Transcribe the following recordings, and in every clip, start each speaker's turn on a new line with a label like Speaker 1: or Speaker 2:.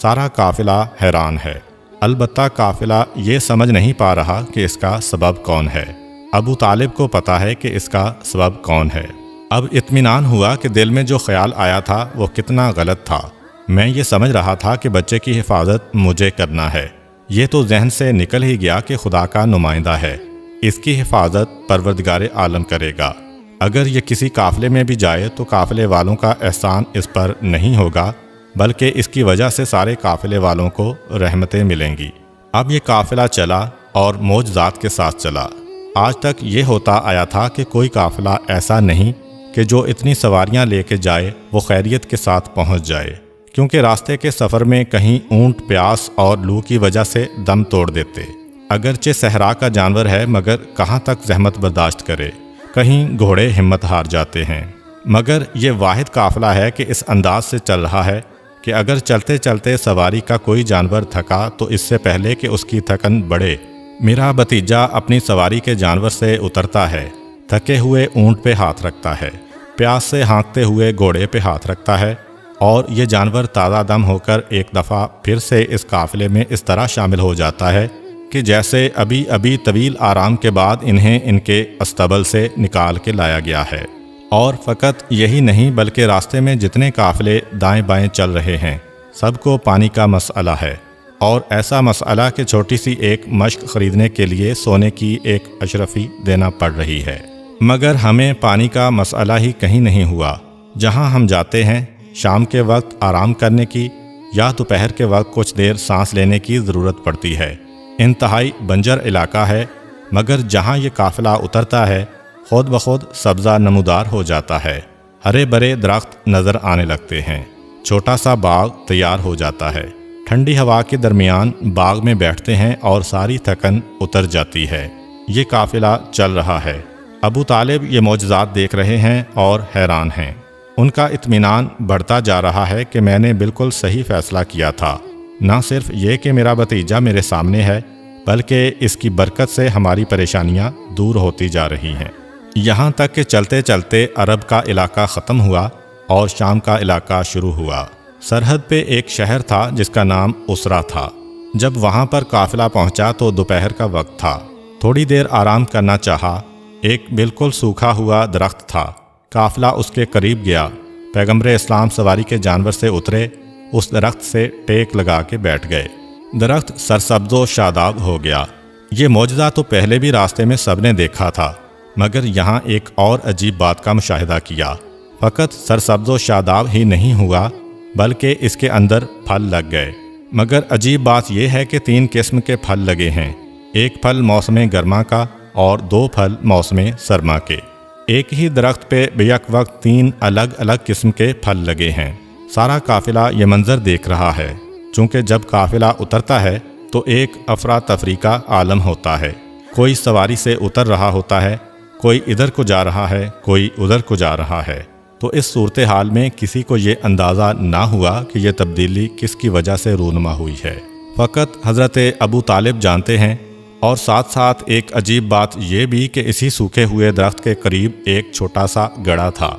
Speaker 1: سارا قافلہ حیران ہے، البتہ قافلہ یہ سمجھ نہیں پا رہا کہ اس کا سبب کون ہے۔ ابو طالب کو پتہ ہے کہ اس کا سبب کون ہے۔ اب اطمینان ہوا کہ دل میں جو خیال آیا تھا وہ کتنا غلط تھا۔ میں یہ سمجھ رہا تھا کہ بچے کی حفاظت مجھے کرنا ہے، یہ تو ذہن سے نکل ہی گیا کہ خدا کا نمائندہ ہے، اس کی حفاظت پروردگار عالم کرے گا۔ اگر یہ کسی قافلے میں بھی جائے تو قافلے والوں کا احسان اس پر نہیں ہوگا، بلکہ اس کی وجہ سے سارے قافلے والوں کو رحمتیں ملیں گی۔ اب یہ قافلہ چلا اور معجزات کے ساتھ چلا۔ آج تک یہ ہوتا آیا تھا کہ کوئی قافلہ ایسا نہیں کہ جو اتنی سواریاں لے کے جائے وہ خیریت کے ساتھ پہنچ جائے، کیونکہ راستے کے سفر میں کہیں اونٹ پیاس اور لو کی وجہ سے دم توڑ دیتے، اگرچہ صحرا کا جانور ہے مگر کہاں تک زحمت برداشت کرے، کہیں گھوڑے ہمت ہار جاتے ہیں۔ مگر یہ واحد قافلہ ہے کہ اس انداز سے چل رہا ہے کہ اگر چلتے چلتے سواری کا کوئی جانور تھکا تو اس سے پہلے کہ اس کی تھکن بڑھے، میرا بھتیجا اپنی سواری کے جانور سے اترتا ہے، تھکے ہوئے اونٹ پہ ہاتھ رکھتا ہے، پیاس سے ہانکتے ہوئے گھوڑے پہ ہاتھ رکھتا ہے، اور یہ جانور تازہ دم ہو کر ایک دفعہ پھر سے اس قافلے میں اس طرح شامل ہو جاتا ہے کہ جیسے ابھی ابھی طویل آرام کے بعد انہیں ان کے استبل سے نکال کے لایا گیا ہے۔ اور فقط یہی نہیں بلکہ راستے میں جتنے قافلے دائیں بائیں چل رہے ہیں سب کو پانی کا مسئلہ ہے، اور ایسا مسئلہ کہ چھوٹی سی ایک مشق خریدنے کے لیے سونے کی ایک اشرفی دینا پڑ رہی ہے۔ مگر ہمیں پانی کا مسئلہ ہی کہیں نہیں ہوا۔ جہاں ہم جاتے ہیں شام کے وقت آرام کرنے کی یا دوپہر کے وقت کچھ دیر سانس لینے کی ضرورت پڑتی ہے۔ انتہائی بنجر علاقہ ہے، مگر جہاں یہ قافلہ اترتا ہے خود بخود سبزہ نمودار ہو جاتا ہے، ہرے بھرے درخت نظر آنے لگتے ہیں، چھوٹا سا باغ تیار ہو جاتا ہے، ٹھنڈی ہوا کے درمیان باغ میں بیٹھتے ہیں اور ساری تھکن اتر جاتی ہے۔ یہ قافلہ چل رہا ہے۔ ابو طالب یہ معجزات دیکھ رہے ہیں اور حیران ہیں۔ ان کا اطمینان بڑھتا جا رہا ہے کہ میں نے بالکل صحیح فیصلہ کیا تھا، نہ صرف یہ کہ میرا بھتیجا میرے سامنے ہے بلکہ اس کی برکت سے ہماری پریشانیاں دور ہوتی جا رہی ہیں۔ یہاں تک کہ چلتے چلتے عرب کا علاقہ ختم ہوا اور شام کا علاقہ شروع ہوا۔ سرحد پہ ایک شہر تھا جس کا نام اسرا تھا۔ جب وہاں پر قافلہ پہنچا تو دوپہر کا وقت تھا۔ تھوڑی دیر آرام کرنا چاہا۔ ایک بالکل سوکھا ہوا درخت تھا۔ قافلہ اس کے قریب گیا۔ پیغمبر اسلام سواری کے جانور سے اترے، اس درخت سے ٹیک لگا کے بیٹھ گئے۔ درخت سرسبز و شاداب ہو گیا۔ یہ معجزہ تو پہلے بھی راستے میں سب نے دیکھا تھا، مگر یہاں ایک اور عجیب بات کا مشاہدہ کیا۔ فقط سرسبز و شاداب ہی نہیں ہوا بلکہ اس کے اندر پھل لگ گئے۔ مگر عجیب بات یہ ہے کہ 3 قسم کے پھل لگے ہیں، ایک پھل موسم گرما کا اور 2 پھل موسم سرما کے۔ ایک ہی درخت پہ بیک وقت 3 الگ الگ قسم کے پھل لگے ہیں۔ سارا قافلہ یہ منظر دیکھ رہا ہے، چونکہ جب قافلہ اترتا ہے تو ایک افراتفری کا عالم ہوتا ہے۔ کوئی سواری سے اتر رہا ہوتا ہے، کوئی ادھر کو جا رہا ہے، کوئی ادھر کو جا رہا ہے۔ تو اس صورتحال میں کسی کو یہ اندازہ نہ ہوا کہ یہ تبدیلی کس کی وجہ سے رونما ہوئی ہے، فقط حضرت ابو طالب جانتے ہیں۔ اور ساتھ ساتھ ایک عجیب بات یہ بھی کہ اسی سوکھے ہوئے درخت کے قریب ایک چھوٹا سا گڑھا تھا،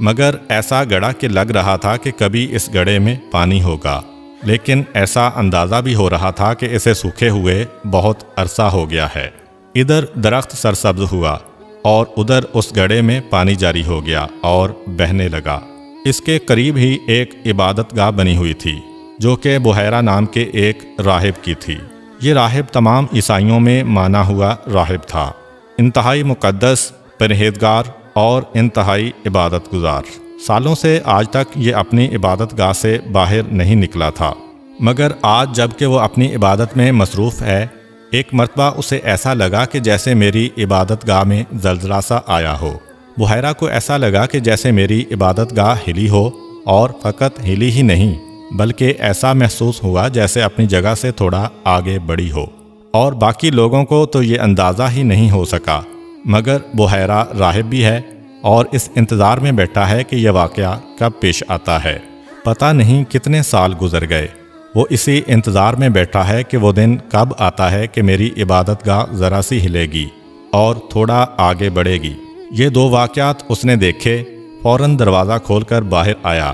Speaker 1: مگر ایسا گڑھا کہ لگ رہا تھا کہ کبھی اس گڑھے میں پانی ہوگا، لیکن ایسا اندازہ بھی ہو رہا تھا کہ اسے سوکھے ہوئے بہت عرصہ ہو گیا ہے۔ ادھر درخت سرسبز ہوا اور ادھر اس گڑھے میں پانی جاری ہو گیا اور بہنے لگا۔ اس کے قریب ہی ایک عبادت گاہ بنی ہوئی تھی جو کہ بحیرہ نام کے ایک راہب کی تھی۔ یہ راہب تمام عیسائیوں میں مانا ہوا راہب تھا، انتہائی مقدس، پرہیزگار اور انتہائی عبادت گزار۔ سالوں سے آج تک یہ اپنی عبادت گاہ سے باہر نہیں نکلا تھا، مگر آج جب کہ وہ اپنی عبادت میں مصروف ہے، ایک مرتبہ اسے ایسا لگا کہ جیسے میری عبادت گاہ میں زلزلہ سا آیا ہو۔ بحیرہ کو ایسا لگا کہ جیسے میری عبادت گاہ ہلی ہو، اور فقط ہلی ہی نہیں بلکہ ایسا محسوس ہوا جیسے اپنی جگہ سے تھوڑا آگے بڑھی ہو۔ اور باقی لوگوں کو تو یہ اندازہ ہی نہیں ہو سکا، مگر بحیرہ راہب بھی ہے اور اس انتظار میں بیٹھا ہے کہ یہ واقعہ کب پیش آتا ہے۔ پتہ نہیں کتنے سال گزر گئے، وہ اسی انتظار میں بیٹھا ہے کہ وہ دن کب آتا ہے کہ میری عبادت گاہ ذرا سی ہلے گی اور تھوڑا آگے بڑھے گی۔ یہ 2 واقعات اس نے دیکھے، فوراً دروازہ کھول کر باہر آیا۔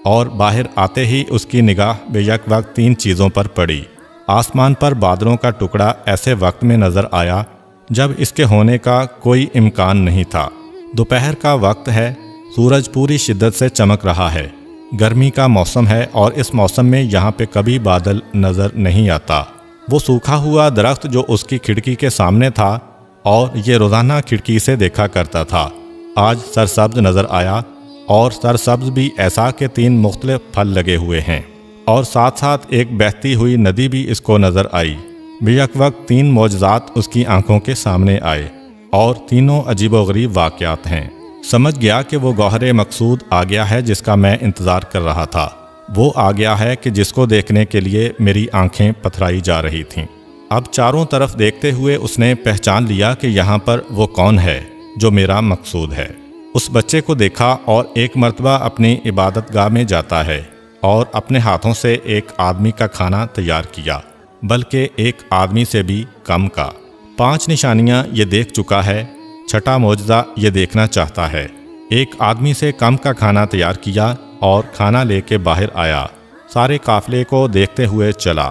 Speaker 1: اور باہر آتے ہی اس کی نگاہ بے یک وقت 3 چیزوں پر پڑی۔ آسمان پر بادلوں کا ٹکڑا ایسے وقت میں نظر آیا جب اس کے ہونے کا کوئی امکان نہیں تھا۔ دوپہر کا وقت ہے، سورج پوری شدت سے چمک رہا ہے، گرمی کا موسم ہے اور اس موسم میں یہاں پہ کبھی بادل نظر نہیں آتا۔ وہ سوکھا ہوا درخت جو اس کی کھڑکی کے سامنے تھا اور یہ روزانہ کھڑکی سے دیکھا کرتا تھا، آج سرسبز نظر آیا، اور سرسبز بھی ایسا کہ 3 مختلف پھل لگے ہوئے ہیں، اور ساتھ ساتھ ایک بہتی ہوئی ندی بھی اس کو نظر آئی۔ بے یک وقت 3 معجزات اس کی آنکھوں کے سامنے آئے، اور تینوں عجیب و غریب واقعات ہیں۔ سمجھ گیا کہ وہ گوہر مقصود آ گیا ہے جس کا میں انتظار کر رہا تھا، وہ آ گیا ہے کہ جس کو دیکھنے کے لیے میری آنکھیں پتھرائی جا رہی تھیں۔ اب چاروں طرف دیکھتے ہوئے اس نے پہچان لیا کہ یہاں پر وہ کون ہے جو میرا مقصود ہے۔ اس بچے کو دیکھا اور ایک مرتبہ اپنی عبادت گاہ میں جاتا ہے اور اپنے ہاتھوں سے ایک آدمی کا کھانا تیار کیا، بلکہ ایک آدمی سے بھی کم کا۔ 5 نشانیاں یہ دیکھ چکا ہے، 6واں معجزہ یہ دیکھنا چاہتا ہے۔ ایک آدمی سے کم کا کھانا تیار کیا اور کھانا لے کے باہر آیا، سارے قافلے کو دیکھتے ہوئے چلا،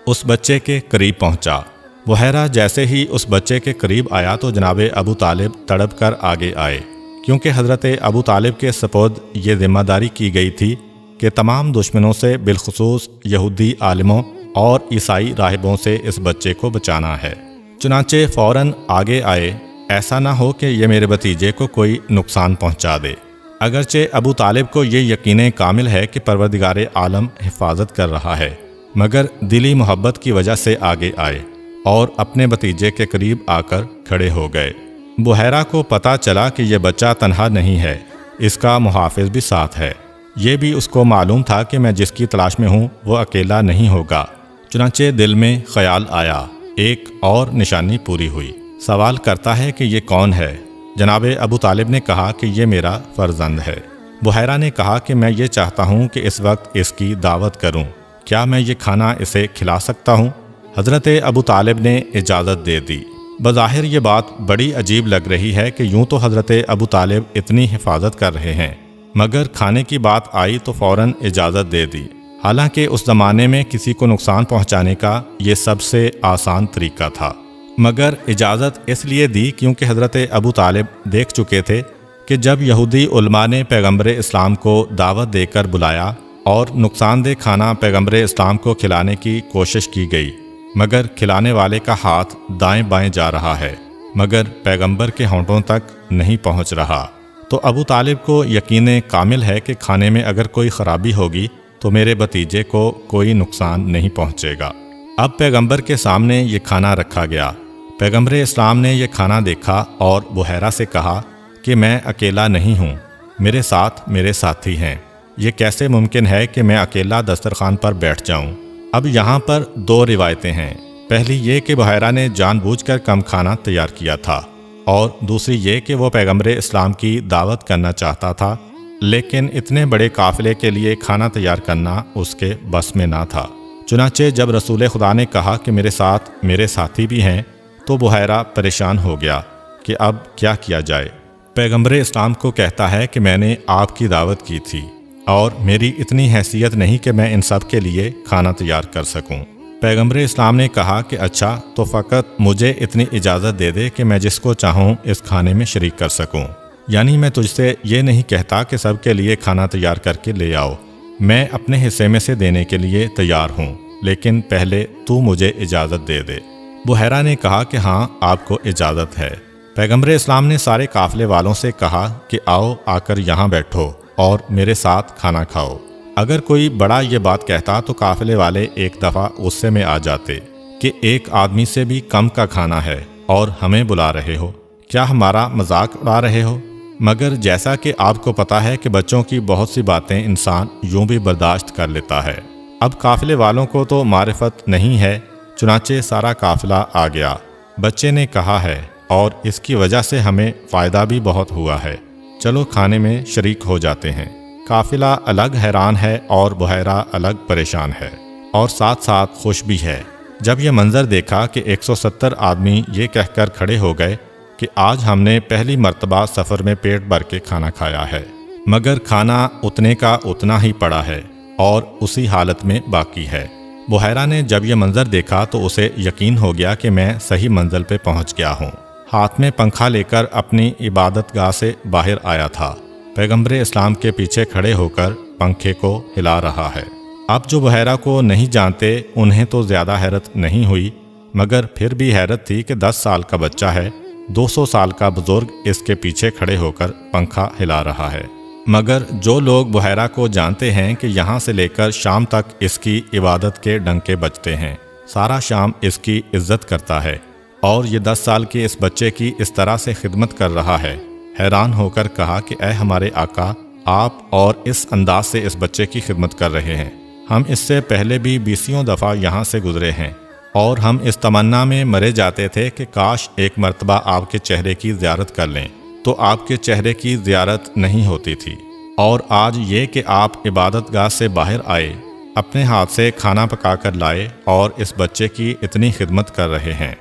Speaker 1: اس بچے کے قریب پہنچا۔ بحیرہ جیسے ہی اس بچے کے قریب آیا تو جناب ابو طالب تڑپ کر آگے آئے، کیونکہ حضرت ابو طالب کے سپرد یہ ذمہ داری کی گئی تھی کہ تمام دشمنوں سے، بالخصوص یہودی عالموں اور عیسائی راہبوں سے اس بچے کو بچانا ہے۔ چنانچہ فوراً آگے آئے، ایسا نہ ہو کہ یہ میرے بھتیجے کو کوئی نقصان پہنچا دے۔ اگرچہ ابو طالب کو یہ یقین کامل ہے کہ پروردگار عالم حفاظت کر رہا ہے، مگر دلی محبت کی وجہ سے آگے آئے اور اپنے بھتیجے کے قریب آ کر کھڑے ہو گئے۔ بحیرہ کو پتہ چلا کہ یہ بچہ تنہا نہیں ہے، اس کا محافظ بھی ساتھ ہے۔ یہ بھی اس کو معلوم تھا کہ میں جس کی تلاش میں ہوں وہ اکیلا نہیں ہوگا۔ چنانچہ دل میں خیال آیا، ایک اور نشانی پوری ہوئی۔ سوال کرتا ہے کہ یہ کون ہے؟ جناب ابو طالب نے کہا کہ یہ میرا فرزند ہے۔ بحیرہ نے کہا کہ میں یہ چاہتا ہوں کہ اس وقت اس کی دعوت کروں، کیا میں یہ کھانا اسے کھلا سکتا ہوں؟ حضرت ابو طالب نے اجازت دے دی۔ بظاہر یہ بات بڑی عجیب لگ رہی ہے کہ یوں تو حضرت ابو طالب اتنی حفاظت کر رہے ہیں، مگر کھانے کی بات آئی تو فوراً اجازت دے دی، حالانکہ اس زمانے میں کسی کو نقصان پہنچانے کا یہ سب سے آسان طریقہ تھا۔ مگر اجازت اس لیے دی کیونکہ حضرت ابو طالب دیکھ چکے تھے کہ جب یہودی علماء نے پیغمبر اسلام کو دعوت دے کر بلایا اور نقصان دہ کھانا پیغمبر اسلام کو کھلانے کی کوشش کی گئی، مگر کھلانے والے کا ہاتھ دائیں بائیں جا رہا ہے، مگر پیغمبر کے ہونٹوں تک نہیں پہنچ رہا، تو ابو طالب کو یقین کامل ہے کہ کھانے میں اگر کوئی خرابی ہوگی تو میرے بھتیجے کو کوئی نقصان نہیں پہنچے گا۔ اب پیغمبر کے سامنے یہ کھانا رکھا گیا۔ پیغمبر اسلام نے یہ کھانا دیکھا اور بحیرہ سے کہا کہ میں اکیلا نہیں ہوں، میرے ساتھ میرے ساتھی ہیں، یہ کیسے ممکن ہے کہ میں اکیلا دسترخوان پر بیٹھ جاؤں؟ اب یہاں پر 2 روایتیں ہیں، پہلی یہ کہ بحیرہ نے جان بوجھ کر کم کھانا تیار کیا تھا، اور دوسری یہ کہ وہ پیغمبر اسلام کی دعوت کرنا چاہتا تھا، لیکن اتنے بڑے قافلے کے لیے کھانا تیار کرنا اس کے بس میں نہ تھا۔ چنانچہ جب رسول خدا نے کہا کہ میرے ساتھ میرے ساتھی بھی ہیں تو بحیرہ پریشان ہو گیا کہ اب کیا کیا جائے۔ پیغمبر اسلام کو کہتا ہے کہ میں نے آپ کی دعوت کی تھی اور میری اتنی حیثیت نہیں کہ میں ان سب کے لیے کھانا تیار کر سکوں۔ پیغمبر اسلام نے کہا کہ اچھا تو فقط مجھے اتنی اجازت دے دے کہ میں جس کو چاہوں اس کھانے میں شریک کر سکوں، یعنی میں تجھ سے یہ نہیں کہتا کہ سب کے لیے کھانا تیار کر کے لے آؤ، میں اپنے حصے میں سے دینے کے لیے تیار ہوں، لیکن پہلے تو مجھے اجازت دے دے۔ بحیرہ نے کہا کہ ہاں آپ کو اجازت ہے۔ پیغمبر اسلام نے سارے قافلے والوں سے کہا کہ آؤ آ کر یہاں بیٹھو اور میرے ساتھ کھانا کھاؤ۔ اگر کوئی بڑا یہ بات کہتا تو قافلے والے ایک دفعہ غصے میں آ جاتے کہ ایک آدمی سے بھی کم کا کھانا ہے اور ہمیں بلا رہے ہو، کیا ہمارا مذاق اڑا رہے ہو؟ مگر جیسا کہ آپ کو پتہ ہے کہ بچوں کی بہت سی باتیں انسان یوں بھی برداشت کر لیتا ہے۔ اب قافلے والوں کو تو معرفت نہیں ہے، چنانچہ سارا قافلہ آ گیا۔ بچے نے کہا ہے اور اس کی وجہ سے ہمیں فائدہ بھی بہت ہوا ہے، چلو کھانے میں شریک ہو جاتے ہیں۔ قافلہ الگ حیران ہے اور بحیرہ الگ پریشان ہے، اور ساتھ ساتھ خوش بھی ہے۔ جب یہ منظر دیکھا کہ 170 آدمی یہ کہہ کر کھڑے ہو گئے کہ آج ہم نے پہلی مرتبہ سفر میں پیٹ بھر کے کھانا کھایا ہے، مگر کھانا اتنے کا اتنا ہی پڑا ہے اور اسی حالت میں باقی ہے۔ بحیرہ نے جب یہ منظر دیکھا تو اسے یقین ہو گیا کہ میں صحیح منزل پہ پہنچ گیا ہوں۔ ہاتھ میں پنکھا لے کر اپنی عبادت گاہ سے باہر آیا تھا۔ پیغمبر اسلام کے پیچھے کھڑے ہو کر پنکھے کو ہلا رہا ہے۔ اب جو بحیرہ کو نہیں جانتے انہیں تو زیادہ حیرت نہیں ہوئی، مگر پھر بھی حیرت تھی کہ 10 سال کا بچہ ہے، 200 سال کا بزرگ اس کے پیچھے کھڑے ہو کر پنکھا ہلا رہا ہے۔ مگر جو لوگ بحیرہ کو جانتے ہیں کہ یہاں سے لے کر شام تک اس کی عبادت کے ڈنکے بجتے ہیں، سارا شام اس کی عزت کرتا ہے، اور یہ 10 سال کے اس بچے کی اس طرح سے خدمت کر رہا ہے، حیران ہو کر کہا کہ اے ہمارے آقا، آپ اور اس انداز سے اس بچے کی خدمت کر رہے ہیں، ہم اس سے پہلے بھی 20 دفعہ یہاں سے گزرے ہیں، اور ہم اس تمنا میں مرے جاتے تھے کہ کاش ایک مرتبہ آپ کے چہرے کی زیارت کر لیں، تو آپ کے چہرے کی زیارت نہیں ہوتی تھی، اور آج یہ کہ آپ عبادت گاہ سے باہر آئے، اپنے ہاتھ سے کھانا پکا کر لائے اور اس بچے کی اتنی خدمت کر رہے ہیں،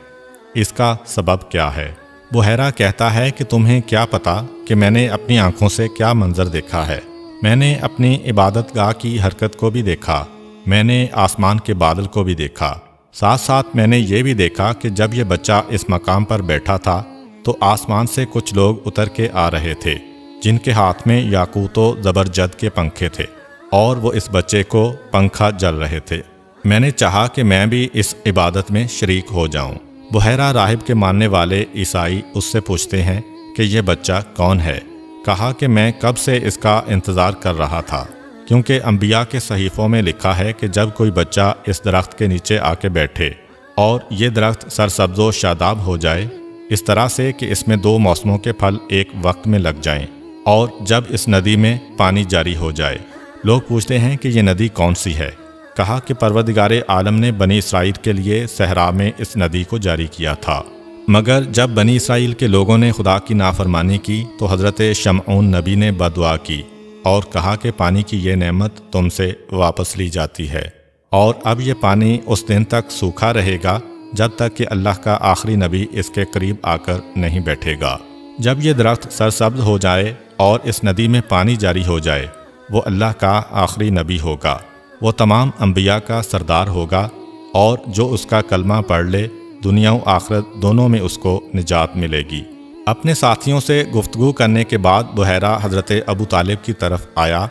Speaker 1: اس کا سبب کیا ہے؟ بحیرہ کہتا ہے کہ تمہیں کیا پتا کہ میں نے اپنی آنکھوں سے کیا منظر دیکھا ہے؟ میں نے اپنی عبادت گاہ کی حرکت کو بھی دیکھا، میں نے آسمان کے بادل کو بھی دیکھا، ساتھ ساتھ میں نے یہ بھی دیکھا کہ جب یہ بچہ اس مقام پر بیٹھا تھا تو آسمان سے کچھ لوگ اتر کے آ رہے تھے جن کے ہاتھ میں یاقوت و زبرجد کے پنکھے تھے، اور وہ اس بچے کو پنکھا جل رہے تھے۔ میں نے چاہا کہ میں بھی اس عبادت میں شریک ہو جاؤں۔ بحیرہ راہب کے ماننے والے عیسائی اس سے پوچھتے ہیں کہ یہ بچہ کون ہے؟ کہا کہ میں کب سے اس کا انتظار کر رہا تھا، کیونکہ انبیاء کے صحیفوں میں لکھا ہے کہ جب کوئی بچہ اس درخت کے نیچے آ کے بیٹھے اور یہ درخت سرسبز و شاداب ہو جائے، اس طرح سے کہ اس میں 2 موسموں کے پھل ایک وقت میں لگ جائیں، اور جب اس ندی میں پانی جاری ہو جائے۔ لوگ پوچھتے ہیں کہ یہ ندی کون سی ہے؟ کہا کہ پروردگار عالم نے بنی اسرائیل کے لیے صحرا میں اس ندی کو جاری کیا تھا، مگر جب بنی اسرائیل کے لوگوں نے خدا کی نافرمانی کی تو حضرت شمعون نبی نے بددعا کی اور کہا کہ پانی کی یہ نعمت تم سے واپس لی جاتی ہے، اور اب یہ پانی اس دن تک سوکھا رہے گا جب تک کہ اللہ کا آخری نبی اس کے قریب آ کر نہیں بیٹھے گا۔ جب یہ درخت سرسبز ہو جائے اور اس ندی میں پانی جاری ہو جائے، وہ اللہ کا آخری نبی ہوگا، وہ تمام انبیاء کا سردار ہوگا، اور جو اس کا کلمہ پڑھ لے دنیا و آخرت دونوں میں اس کو نجات ملے گی۔ اپنے ساتھیوں سے گفتگو کرنے کے بعد بحیرہ حضرت ابو طالب کی طرف آیا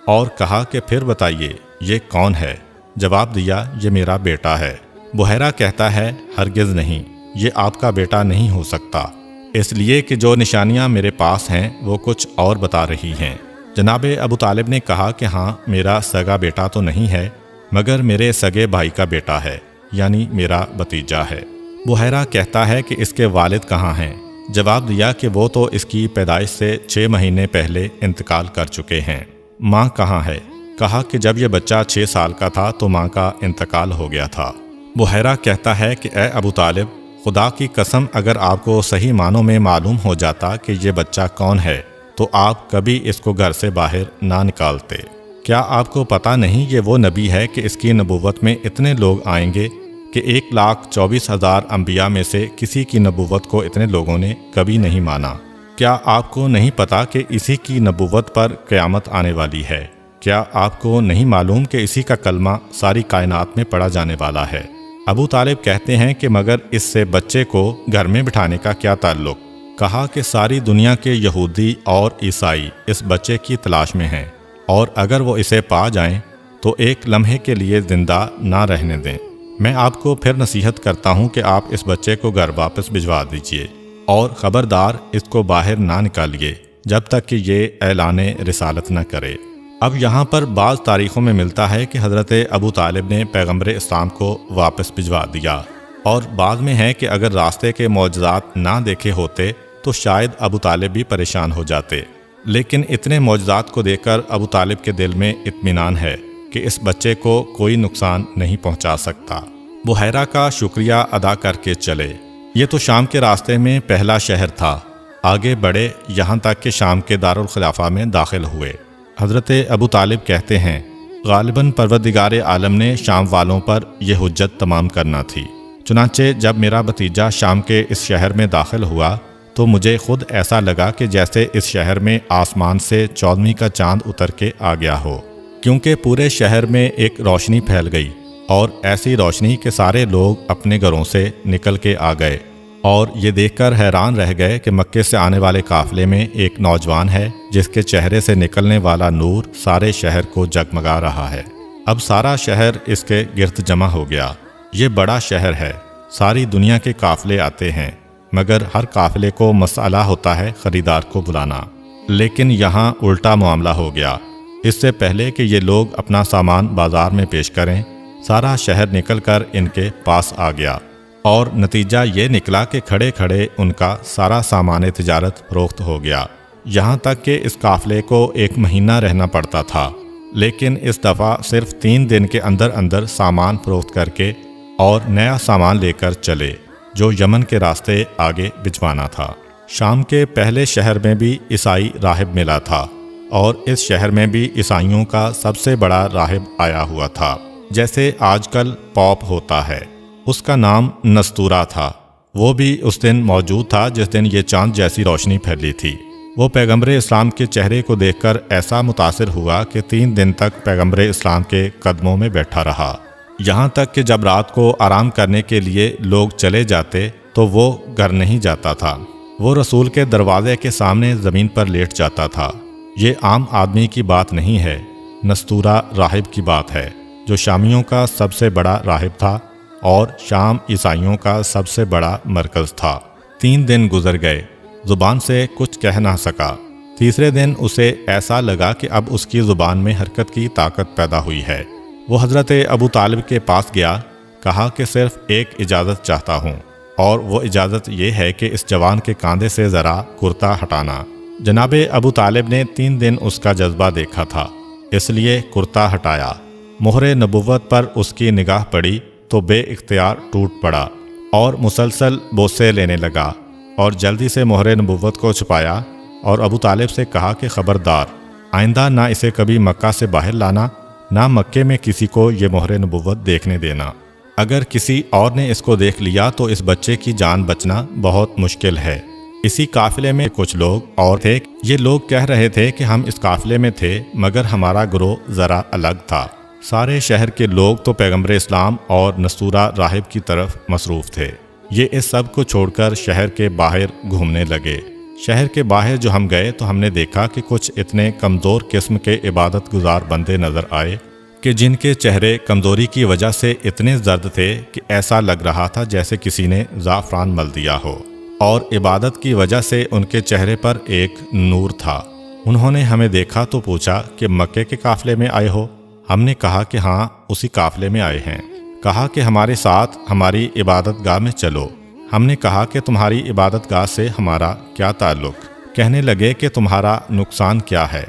Speaker 1: اور کہا کہ پھر بتائیے یہ کون ہے؟ جواب دیا یہ میرا بیٹا ہے۔ بحیرہ کہتا ہے ہرگز نہیں، یہ آپ کا بیٹا نہیں ہو سکتا، اس لیے کہ جو نشانیاں میرے پاس ہیں وہ کچھ اور بتا رہی ہیں۔ جناب ابو طالب نے کہا کہ ہاں، میرا سگا بیٹا تو نہیں ہے، مگر میرے سگے بھائی کا بیٹا ہے، یعنی میرا بھتیجا ہے۔ بحیرہ کہتا ہے کہ اس کے والد کہاں ہیں؟ جواب دیا کہ وہ تو اس کی پیدائش سے 6 مہینے پہلے انتقال کر چکے ہیں۔ ماں کہاں ہے؟ کہا کہ جب یہ بچہ 6 سال کا تھا تو ماں کا انتقال ہو گیا تھا۔ بحیرہ کہتا ہے کہ اے ابو طالب، خدا کی قسم اگر آپ کو صحیح معنوں میں معلوم ہو جاتا کہ یہ بچہ کون ہے تو آپ کبھی اس کو گھر سے باہر نہ نکالتے۔ کیا آپ کو پتہ نہیں یہ وہ نبی ہے کہ اس کی نبوت میں اتنے لوگ آئیں گے کہ 1,24,000 انبیاء میں سے کسی کی نبوت کو اتنے لوگوں نے کبھی نہیں مانا؟ کیا آپ کو نہیں پتا کہ اسی کی نبوت پر قیامت آنے والی ہے؟ کیا آپ کو نہیں معلوم کہ اسی کا کلمہ ساری کائنات میں پڑھا جانے والا ہے؟ ابو طالب کہتے ہیں کہ مگر اس سے بچے کو گھر میں بٹھانے کا کیا تعلق؟ کہا کہ ساری دنیا کے یہودی اور عیسائی اس بچے کی تلاش میں ہیں، اور اگر وہ اسے پا جائیں تو ایک لمحے کے لیے زندہ نہ رہنے دیں۔ میں آپ کو پھر نصیحت کرتا ہوں کہ آپ اس بچے کو گھر واپس بھجوا دیجیے، اور خبردار اس کو باہر نہ نکالیے جب تک کہ یہ اعلان رسالت نہ کرے۔ اب یہاں پر بعض تاریخوں میں ملتا ہے کہ حضرت ابو طالب نے پیغمبر اسلام کو واپس بھجوا دیا، اور بعض میں ہے کہ اگر راستے کے معجزات نہ دیکھے ہوتے تو شاید ابو طالب بھی پریشان ہو جاتے، لیکن اتنے معجزات کو دیکھ کر ابو طالب کے دل میں اطمینان ہے کہ اس بچے کو کوئی نقصان نہیں پہنچا سکتا۔ بحیرہ کا شکریہ ادا کر کے چلے۔ یہ تو شام کے راستے میں پہلا شہر تھا۔ آگے بڑھے یہاں تک کہ شام کے دارالخلافہ میں داخل ہوئے۔ حضرت ابو طالب کہتے ہیں غالباً پروردگار عالم نے شام والوں پر یہ حجت تمام کرنا تھی، چنانچہ جب میرا بھتیجا شام کے اس شہر میں داخل ہوا تو مجھے خود ایسا لگا کہ جیسے اس شہر میں آسمان سے 14ویں کا چاند اتر کے آ گیا ہو، کیونکہ پورے شہر میں ایک روشنی پھیل گئی، اور ایسی روشنی کہ سارے لوگ اپنے گھروں سے نکل کے آ گئے، اور یہ دیکھ کر حیران رہ گئے کہ مکے سے آنے والے قافلے میں ایک نوجوان ہے جس کے چہرے سے نکلنے والا نور سارے شہر کو جگمگا رہا ہے۔ اب سارا شہر اس کے گرد جمع ہو گیا۔ یہ بڑا شہر ہے، ساری دنیا کے قافلے آتے ہیں، مگر ہر قافلے کو مسئلہ ہوتا ہے خریدار کو بلانا، لیکن یہاں الٹا معاملہ ہو گیا۔ اس سے پہلے کہ یہ لوگ اپنا سامان بازار میں پیش کریں، سارا شہر نکل کر ان کے پاس آ گیا، اور نتیجہ یہ نکلا کہ کھڑے کھڑے ان کا سارا سامان تجارت فروخت ہو گیا، یہاں تک کہ اس قافلے کو 1 مہینہ رہنا پڑتا تھا، لیکن اس دفعہ صرف 3 دن کے اندر اندر سامان فروخت کر کے اور نیا سامان لے کر چلے، جو یمن کے راستے آگے بھجوانا تھا۔ شام کے پہلے شہر میں بھی عیسائی راہب ملا تھا، اور اس شہر میں بھی عیسائیوں کا سب سے بڑا راہب آیا ہوا تھا، جیسے آج کل پوپ ہوتا ہے۔ اس کا نام نستورہ تھا۔ وہ بھی اس دن موجود تھا جس دن یہ چاند جیسی روشنی پھیلی تھی۔ وہ پیغمبر اسلام کے چہرے کو دیکھ کر ایسا متاثر ہوا کہ 3 دن تک پیغمبر اسلام کے قدموں میں بیٹھا رہا، یہاں تک کہ جب رات کو آرام کرنے کے لیے لوگ چلے جاتے تو وہ گھر نہیں جاتا تھا، وہ رسول کے دروازے کے سامنے زمین پر لیٹ جاتا تھا۔ یہ عام آدمی کی بات نہیں ہے، نستورہ راہب کی بات ہے، جو شامیوں کا سب سے بڑا راہب تھا اور شام عیسائیوں کا سب سے بڑا مرکز تھا۔ 3 دن گزر گئے، زبان سے کچھ کہہ نہ سکا۔ تیسرے دن اسے ایسا لگا کہ اب اس کی زبان میں حرکت کی طاقت پیدا ہوئی ہے۔ وہ حضرت ابو طالب کے پاس گیا، کہا کہ صرف ایک اجازت چاہتا ہوں، اور وہ اجازت یہ ہے کہ اس جوان کے کاندھے سے ذرا کرتا ہٹانا۔ جناب ابو طالب نے 3 دن اس کا جذبہ دیکھا تھا، اس لیے کرتا ہٹایا۔ مہر نبوت پر اس کی نگاہ پڑی تو بے اختیار ٹوٹ پڑا اور مسلسل بوسے لینے لگا، اور جلدی سے مہر نبوت کو چھپایا اور ابو طالب سے کہا کہ خبردار، آئندہ نہ اسے کبھی مکہ سے باہر لانا، نہ مکے میں کسی کو یہ مہر نبوت دیکھنے دینا۔ اگر کسی اور نے اس کو دیکھ لیا تو اس بچے کی جان بچنا بہت مشکل ہے۔ اسی قافلے میں کچھ لوگ اور تھے، یہ لوگ کہہ رہے تھے کہ ہم اس قافلے میں تھے مگر ہمارا گروہ ذرا الگ تھا۔ سارے شہر کے لوگ تو پیغمبر اسلام اور نستورہ راہب کی طرف مصروف تھے۔ یہ اس سب کو چھوڑ کر شہر کے باہر گھومنے لگے۔ شہر کے باہر جو ہم گئے تو ہم نے دیکھا کہ کچھ اتنے کمزور قسم کے عبادت گزار بندے نظر آئے کہ جن کے چہرے کمزوری کی وجہ سے اتنے زرد تھے کہ ایسا لگ رہا تھا جیسے کسی نے زعفران مل دیا ہو، اور عبادت کی وجہ سے ان کے چہرے پر ایک نور تھا۔ انہوں نے ہمیں دیکھا تو پوچھا کہ مکے کے قافلے میں آئے ہو؟ ہم نے کہا کہ ہاں، اسی قافلے میں آئے ہیں۔ کہا کہ ہمارے ساتھ ہماری عبادت گاہ میں چلو۔ ہم نے کہا کہ تمہاری عبادت گاہ سے ہمارا کیا تعلق؟ کہنے لگے کہ تمہارا نقصان کیا ہے؟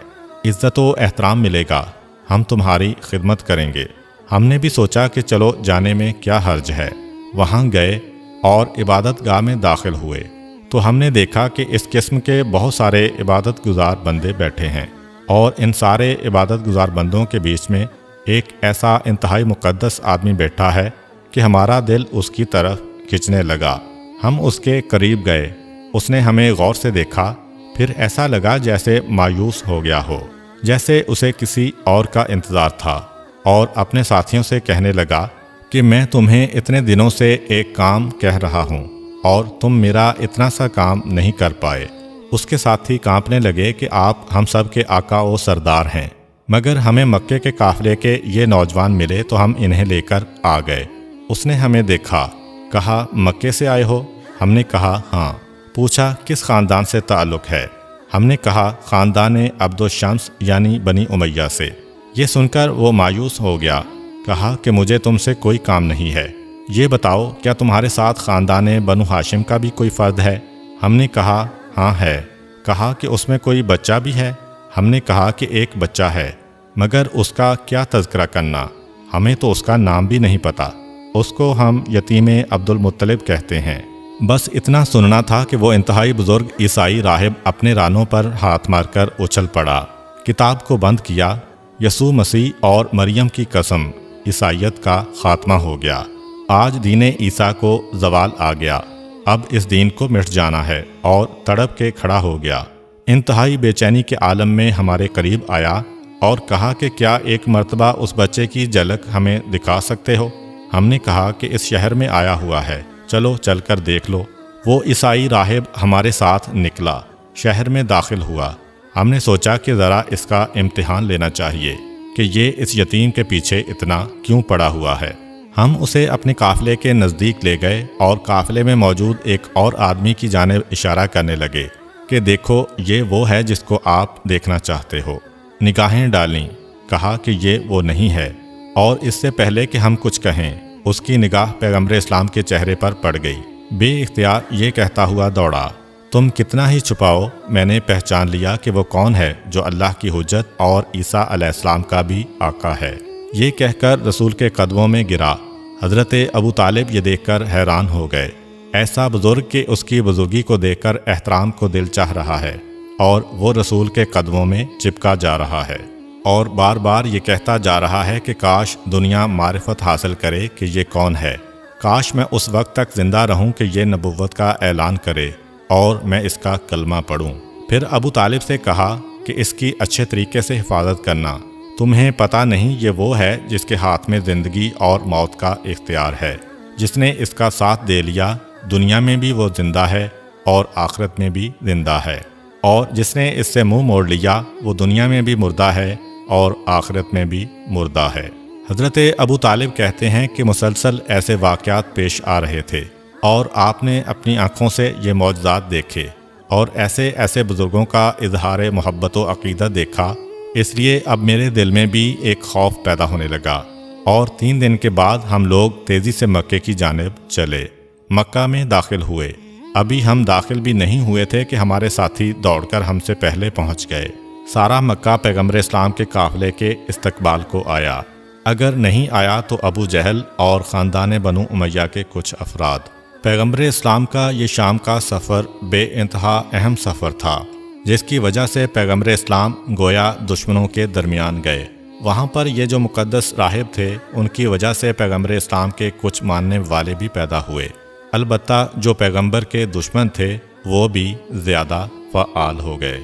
Speaker 1: عزت و احترام ملے گا، ہم تمہاری خدمت کریں گے۔ ہم نے بھی سوچا کہ چلو جانے میں کیا حرج ہے۔ وہاں گئے اور عبادت گاہ میں داخل ہوئے تو ہم نے دیکھا کہ اس قسم کے بہت سارے عبادت گزار بندے بیٹھے ہیں، اور ان سارے عبادت گزار بندوں کے بیچ میں ایک ایسا انتہائی مقدس آدمی بیٹھا ہے کہ ہمارا دل اس کی طرف کھنچنے لگا۔ ہم اس کے قریب گئے، اس نے ہمیں غور سے دیکھا، پھر ایسا لگا جیسے مایوس ہو گیا ہو، جیسے اسے کسی اور کا انتظار تھا، اور اپنے ساتھیوں سے کہنے لگا کہ میں تمہیں اتنے دنوں سے ایک کام کہہ رہا ہوں اور تم میرا اتنا سا کام نہیں کر پائے۔ اس کے ساتھی کانپنے لگے کہ آپ ہم سب کے آقا و سردار ہیں، مگر ہمیں مکے کے قافلے کے یہ نوجوان ملے تو ہم انہیں لے کر آ گئے۔ اس نے ہمیں دیکھا، کہا مکے سے آئے ہو؟ ہم نے کہا ہاں۔ پوچھا کس خاندان سے تعلق ہے؟ ہم نے کہا خاندان عبد الشمس یعنی بنی امیہ سے۔ یہ سن کر وہ مایوس ہو گیا، کہا کہ مجھے تم سے کوئی کام نہیں ہے، یہ بتاؤ کیا تمہارے ساتھ خاندان بنو ہاشم کا بھی کوئی فرد ہے؟ ہم نے کہا ہاں ہے۔ کہا کہ اس میں کوئی بچہ بھی ہے؟ ہم نے کہا کہ ایک بچہ ہے، مگر اس کا کیا تذکرہ کرنا، ہمیں تو اس کا نام بھی نہیں پتا، اس کو ہم یتیم عبد المطلب کہتے ہیں۔ بس اتنا سننا تھا کہ وہ انتہائی بزرگ عیسائی راہب اپنے رانوں پر ہاتھ مار کر اچھل پڑا، کتاب کو بند کیا۔ یسوع مسیح اور مریم کی قسم، عیسائیت کا خاتمہ ہو گیا۔ آج دین عیسیٰ کو زوال آ گیا۔ اب اس دین کو مٹ جانا ہے، اور تڑپ کے کھڑا ہو گیا۔ انتہائی بے چینی کے عالم میں ہمارے قریب آیا اور کہا کہ کیا ایک مرتبہ اس بچے کی جھلک ہمیں دکھا سکتے ہو؟ ہم نے کہا کہ اس شہر میں آیا ہوا ہے، چلو چل کر دیکھ لو۔ وہ عیسائی راہب ہمارے ساتھ نکلا، شہر میں داخل ہوا۔ ہم نے سوچا کہ ذرا اس کا امتحان لینا چاہیے کہ یہ اس یتیم کے پیچھے اتنا کیوں پڑا ہوا ہے۔ ہم اسے اپنے قافلے کے نزدیک لے گئے اور قافلے میں موجود ایک اور آدمی کی جانب اشارہ کرنے لگے کہ دیکھو یہ وہ ہے جس کو آپ دیکھنا چاہتے ہو۔ نگاہیں ڈالیں، کہا کہ یہ وہ نہیں ہے، اور اس سے پہلے کہ ہم کچھ کہیں اس کی نگاہ پیغمبر اسلام کے چہرے پر پڑ گئی۔ بے اختیار یہ کہتا ہوا دوڑا، تم کتنا ہی چھپاؤ، میں نے پہچان لیا کہ وہ کون ہے جو اللہ کی حجت اور عیسیٰ علیہ السلام کا بھی آقا ہے۔ یہ کہہ کر رسول کے قدموں میں گرا۔ حضرت ابو طالب یہ دیکھ کر حیران ہو گئے، ایسا بزرگ کہ اس کی بزرگی کو دیکھ کر احترام کو دل چاہ رہا ہے، اور وہ رسول کے قدموں میں چپکا جا رہا ہے، اور بار بار یہ کہتا جا رہا ہے کہ کاش دنیا معرفت حاصل کرے کہ یہ کون ہے، کاش میں اس وقت تک زندہ رہوں کہ یہ نبوت کا اعلان کرے اور میں اس کا کلمہ پڑھوں۔ پھر ابو طالب سے کہا کہ اس کی اچھے طریقے سے حفاظت کرنا، تمہیں پتہ نہیں یہ وہ ہے جس کے ہاتھ میں زندگی اور موت کا اختیار ہے، جس نے اس کا ساتھ دے لیا، دنیا میں بھی وہ زندہ ہے اور آخرت میں بھی زندہ ہے، اور جس نے اس سے منہ موڑ لیا وہ دنیا میں بھی مردہ ہے اور آخرت میں بھی مردہ ہے۔ حضرت ابو طالب کہتے ہیں کہ مسلسل ایسے واقعات پیش آ رہے تھے، اور آپ نے اپنی آنکھوں سے یہ معجزات دیکھے اور ایسے ایسے بزرگوں کا اظہار محبت و عقیدہ دیکھا، اس لیے اب میرے دل میں بھی ایک خوف پیدا ہونے لگا، اور 3 دن کے بعد ہم لوگ تیزی سے مکے کی جانب چلے۔ مکہ میں داخل ہوئے۔ ابھی ہم داخل بھی نہیں ہوئے تھے کہ ہمارے ساتھی دوڑ کر ہم سے پہلے پہنچ گئے۔ سارا مکہ پیغمبر اسلام کے قافلے کے استقبال کو آیا، اگر نہیں آیا تو ابو جہل اور خاندان بنو امیہ کے کچھ افراد۔ پیغمبر اسلام کا یہ شام کا سفر بے انتہا اہم سفر تھا، جس کی وجہ سے پیغمبر اسلام گویا دشمنوں کے درمیان گئے۔ وہاں پر یہ جو مقدس راہب تھے، ان کی وجہ سے پیغمبر اسلام کے کچھ ماننے والے بھی پیدا ہوئے، البتہ جو پیغمبر کے دشمن تھے وہ بھی زیادہ فعال ہو گئے۔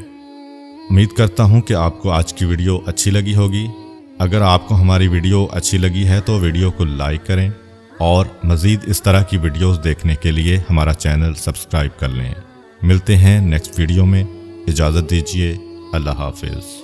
Speaker 1: امید کرتا ہوں کہ آپ کو آج کی ویڈیو اچھی لگی ہوگی۔ اگر آپ کو ہماری ویڈیو اچھی لگی ہے تو ویڈیو کو لائک کریں، اور مزید اس طرح کی ویڈیوز دیکھنے کے لیے ہمارا چینل سبسکرائب کر لیں۔ ملتے ہیں نیکسٹ ویڈیو میں، اجازت دیجیے، اللہ حافظ۔